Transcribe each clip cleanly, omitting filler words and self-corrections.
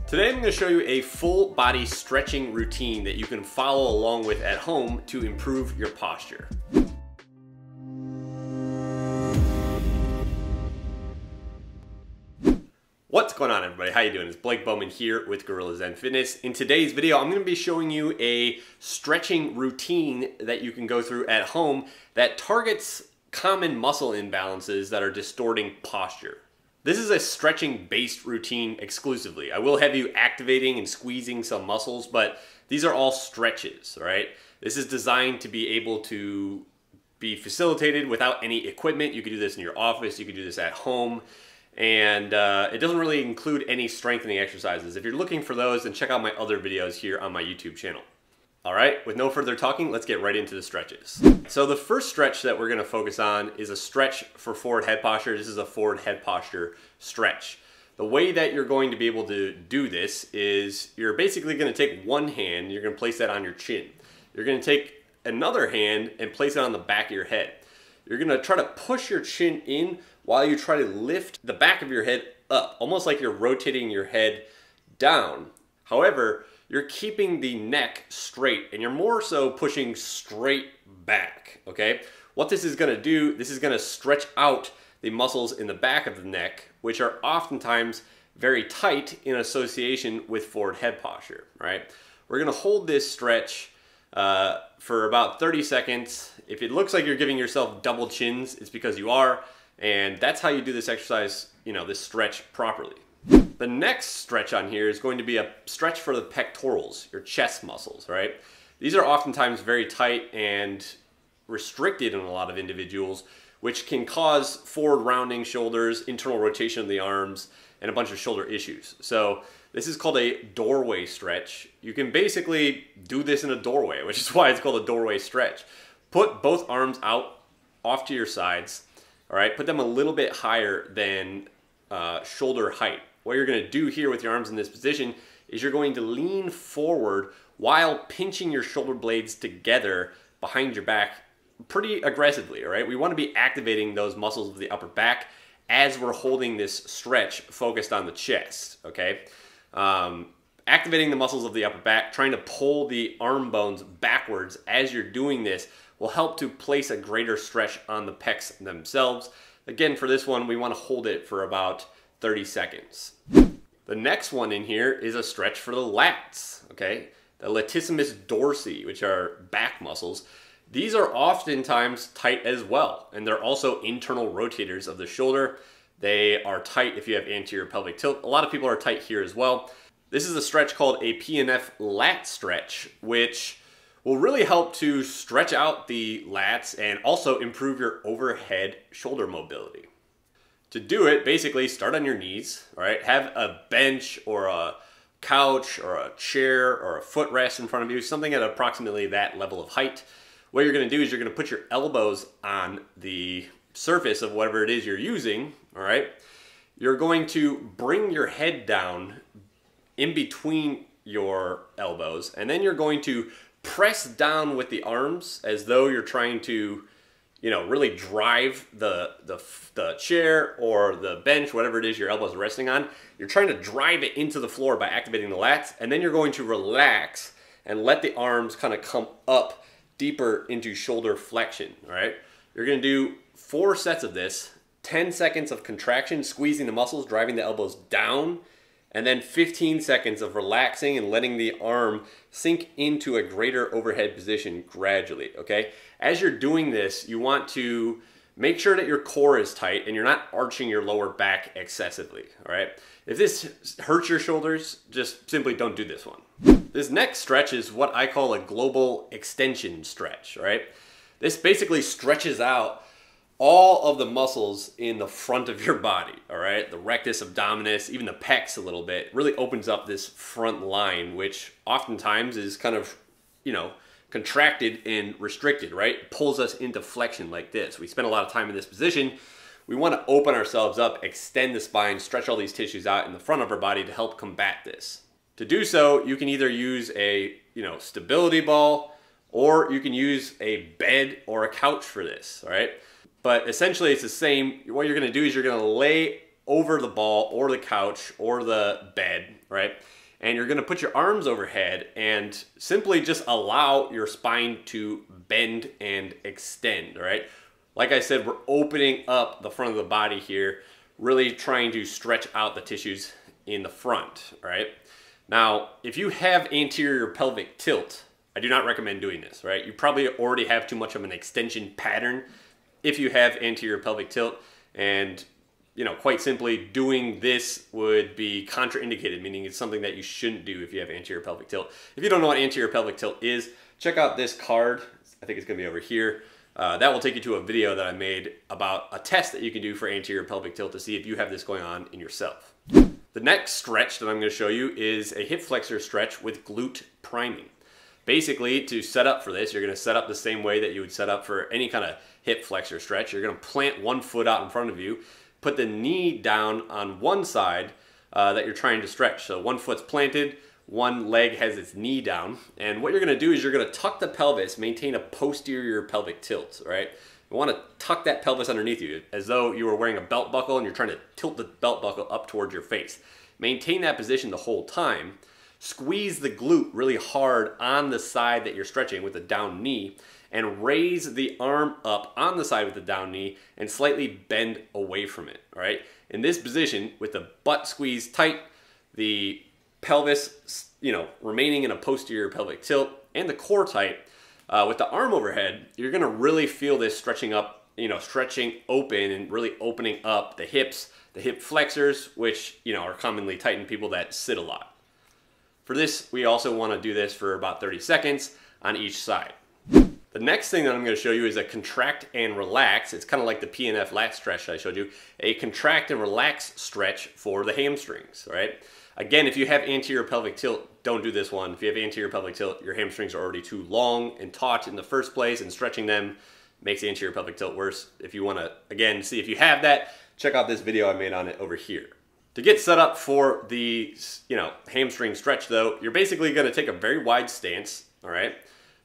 Today I'm going to show you a full body stretching routine that you can follow along with at home to improve your posture. What's going on, everybody? How you doing? It's Blake Bowman here with GuerrillaZen Fitness. In today's video, I'm going to be showing you a stretching routine that you can go through at home that targets common muscle imbalances that are distorting posture. This is a stretching-based routine exclusively. I will have you activating and squeezing some muscles, but these are all stretches, right? This is designed to be able to be facilitated without any equipment. You can do this in your office, you can do this at home, and it doesn't really include any strengthening exercises. If you're looking for those, then check out my other videos here on my YouTube channel. All right, with no further talking, let's get right into the stretches. So the first stretch that we're gonna focus on is a stretch for forward head posture. This is a forward head posture stretch. The way that you're going to be able to do this is you're basically gonna take one hand, you're gonna place that on your chin. You're gonna take another hand and place it on the back of your head. You're gonna try to push your chin in while you try to lift the back of your head up, almost like you're rotating your head down. However, you're keeping the neck straight and you're more so pushing straight back, okay? What this is gonna do, this is gonna stretch out the muscles in the back of the neck, which are oftentimes very tight in association with forward head posture, right? We're gonna hold this stretch for about 30 seconds. If it looks like you're giving yourself double chins, it's because you are, and that's how you do this exercise, this stretch properly. The next stretch on here is going to be a stretch for the pectorals, your chest muscles, right? These are oftentimes very tight and restricted in a lot of individuals, which can cause forward rounding shoulders, internal rotation of the arms, and a bunch of shoulder issues. So this is called a doorway stretch. You can basically do this in a doorway, which is why it's called a doorway stretch. Put both arms out off to your sides, all right? Put them a little bit higher than shoulder height. What you're going to do here with your arms in this position is you're going to lean forward while pinching your shoulder blades together behind your back pretty aggressively, all right? We want to be activating those muscles of the upper back as we're holding this stretch focused on the chest, okay? Activating the muscles of the upper back, trying to pull the arm bones backwards as you're doing this will help to place a greater stretch on the pecs themselves. Again, for this one, we want to hold it for about 30 seconds. The next one in here is a stretch for the lats, okay? The latissimus dorsi, which are back muscles. These are oftentimes tight as well, and they're also internal rotators of the shoulder. They are tight if you have anterior pelvic tilt. A lot of people are tight here as well. This is a stretch called a PNF lat stretch, which will really help to stretch out the lats and also improve your overhead shoulder mobility. To do it, basically start on your knees, all right? Have a bench or a couch or a chair or a footrest in front of you, something at approximately that level of height. What you're gonna do is you're gonna put your elbows on the surface of whatever it is you're using, all right? You're going to bring your head down in between your elbows, and then you're going to press down with the arms as though you're trying to really drive the chair or the bench, whatever it is your elbows are resting on. You're trying to drive it into the floor by activating the lats, and then you're going to relax and let the arms kind of come up deeper into shoulder flexion, all right? You're gonna do 4 sets of this, 10 seconds of contraction, squeezing the muscles, driving the elbows down, and then 15 seconds of relaxing and letting the arm sink into a greater overhead position gradually, okay? As you're doing this, you want to make sure that your core is tight and you're not arching your lower back excessively, all right? If this hurts your shoulders, just simply don't do this one. This next stretch is what I call a global extension stretch, all right? This basically stretches out all of the muscles in the front of your body, all right? The rectus abdominis, even the pecs a little bit, really opens up this front line, which oftentimes is kind of, contracted and restricted, right? It pulls us into flexion like this. We spend a lot of time in this position. We want to open ourselves up, extend the spine, stretch all these tissues out in the front of our body to help combat this. To do so, you can either use a, stability ball, or you can use a bed or a couch for this, all right? But essentially it's the same. What you're gonna do is you're gonna lay over the ball or the couch or the bed, right? And you're gonna put your arms overhead and simply just allow your spine to bend and extend, all right? Like I said, we're opening up the front of the body here, really trying to stretch out the tissues in the front, all right? Now, if you have anterior pelvic tilt, I do not recommend doing this, right? You probably already have too much of an extension pattern if you have anterior pelvic tilt, and you know, quite simply, doing this would be contraindicated, meaning it's something that you shouldn't do if you have anterior pelvic tilt. If you don't know what anterior pelvic tilt is, check out this card. I think it's gonna be over here. That will take you to a video that I made about a test that you can do for anterior pelvic tilt to see if you have this going on in yourself. The next stretch that I'm gonna show you is a hip flexor stretch with glute priming. Basically, to set up for this, you're gonna set up the same way that you would set up for any kind of hip flexor stretch. You're gonna plant one foot out in front of you, put the knee down on one side that you're trying to stretch. So one foot's planted, one leg has its knee down, and what you're gonna do is you're gonna tuck the pelvis, maintain a posterior pelvic tilt, right? You wanna tuck that pelvis underneath you as though you were wearing a belt buckle and you're trying to tilt the belt buckle up towards your face. Maintain that position the whole time. Squeeze the glute really hard on the side that you're stretching with the down knee, and raise the arm up on the side with the down knee and slightly bend away from it, all right? In this position, with the butt squeezed tight, the pelvis, you know, remaining in a posterior pelvic tilt, and the core tight, with the arm overhead, you're gonna really feel this stretching up, you know, stretching open and really opening up the hips, the hip flexors, which, you know, are commonly tight in people that sit a lot. For this, we also wanna do this for about 30 seconds on each side. The next thing that I'm going to show you is a contract and relax. It's kind of like the PNF lat stretch I showed you. A contract and relax stretch for the hamstrings, right? Again, if you have anterior pelvic tilt, don't do this one. If you have anterior pelvic tilt, your hamstrings are already too long and taut in the first place, and stretching them makes the anterior pelvic tilt worse. If you want to, again, see if you have that, check out this video I made on it over here. To get set up for the, you know, hamstring stretch though, you're basically going to take a very wide stance, all right?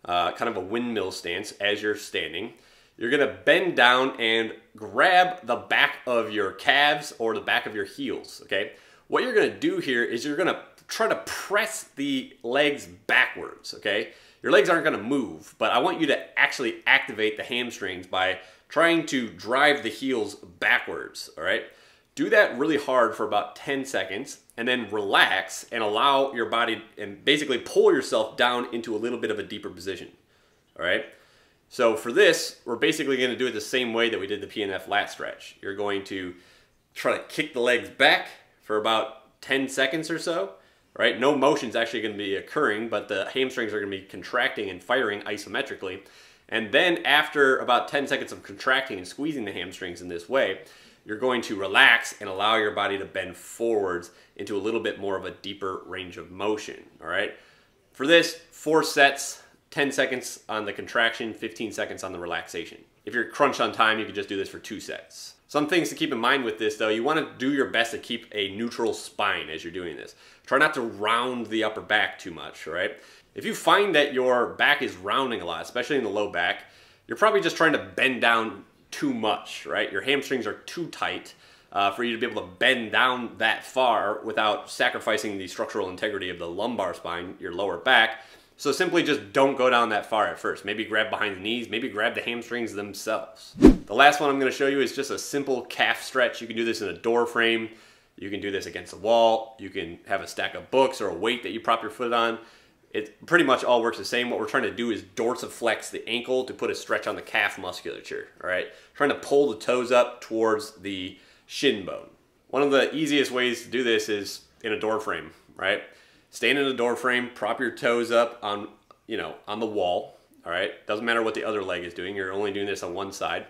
Kind of a windmill stance as you're standing. You're gonna bend down and grab the back of your calves or the back of your heels, okay? What you're gonna do here is you're gonna try to press the legs backwards, okay? Your legs aren't gonna move, but I want you to actually activate the hamstrings by trying to drive the heels backwards, all right? Do that really hard for about 10 seconds and then relax and allow your body and basically pull yourself down into a little bit of a deeper position, all right? So for this, we're basically gonna do it the same way that we did the PNF lat stretch. You're going to try to kick the legs back for about 10 seconds or so, right? No motion's actually gonna be occurring, but the hamstrings are gonna be contracting and firing isometrically. And then after about 10 seconds of contracting and squeezing the hamstrings in this way, you're going to relax and allow your body to bend forwards into a little bit more of a deeper range of motion, all right? For this, 4 sets, 10 seconds on the contraction, 15 seconds on the relaxation. If you're crunched on time, you can just do this for 2 sets. Some things to keep in mind with this though, you wanna do your best to keep a neutral spine as you're doing this. Try not to round the upper back too much, all right? If you find that your back is rounding a lot, especially in the low back, you're probably just trying to bend down too much, right? Your hamstrings are too tight for you to be able to bend down that far without sacrificing the structural integrity of the lumbar spine, your lower back. So simply just don't go down that far at first. Maybe grab behind the knees, maybe grab the hamstrings themselves. The last one I'm gonna show you is just a simple calf stretch. You can do this in a door frame. You can do this against the wall. You can have a stack of books or a weight that you prop your foot on. It pretty much all works the same. What we're trying to do is dorsiflex the ankle to put a stretch on the calf musculature, all right? Trying to pull the toes up towards the shin bone. One of the easiest ways to do this is in a door frame, right? Stand in a door frame, prop your toes up on, you know, on the wall, all right? Doesn't matter what the other leg is doing. You're only doing this on one side.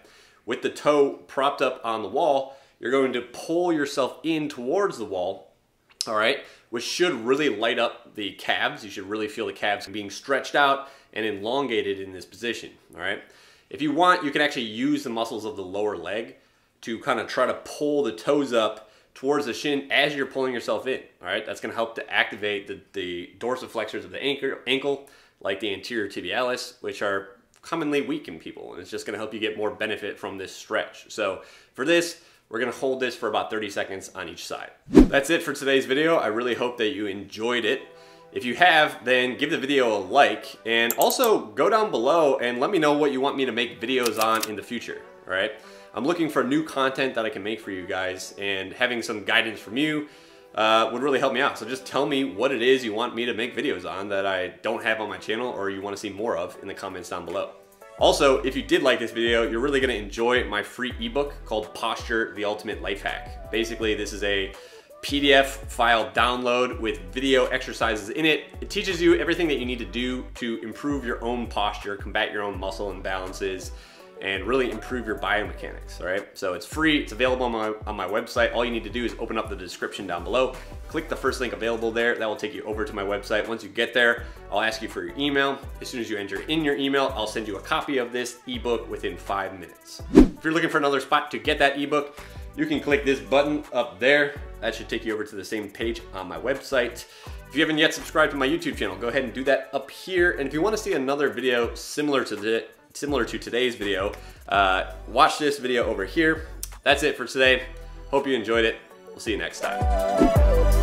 With the toe propped up on the wall, you're going to pull yourself in towards the wall, all right, which should really light up the calves. You should really feel the calves being stretched out and elongated in this position, all right? If you want, you can actually use the muscles of the lower leg to kind of try to pull the toes up towards the shin as you're pulling yourself in, all right? That's gonna help to activate the dorsiflexors of the ankle, like the anterior tibialis, which are commonly weak in people, and it's just gonna help you get more benefit from this stretch. So for this, We're gonna hold this for about 30 seconds on each side. That's it for today's video. I really hope that you enjoyed it. If you have, then give the video a like, and also go down below and let me know what you want me to make videos on in the future, all right? I'm looking for new content that I can make for you guys, and having some guidance from you would really help me out. So just tell me what it is you want me to make videos on that I don't have on my channel or you want to see more of in the comments down below. Also, if you did like this video, you're really gonna enjoy my free ebook called Posture, the Ultimate Life Hack. Basically, this is a PDF file download with video exercises in it. It teaches you everything that you need to do to improve your own posture, combat your own muscle imbalances, and really improve your biomechanics, all right? So it's free, it's available on my website. All you need to do is open up the description down below, click the first link available there. That will take you over to my website. Once you get there, I'll ask you for your email. As soon as you enter in your email, I'll send you a copy of this ebook within 5 minutes. If you're looking for another spot to get that ebook, you can click this button up there. That should take you over to the same page on my website. If you haven't yet subscribed to my YouTube channel, go ahead and do that up here. And if you want to see another video similar to today's video, watch this video over here. That's it for today. Hope you enjoyed it. We'll see you next time.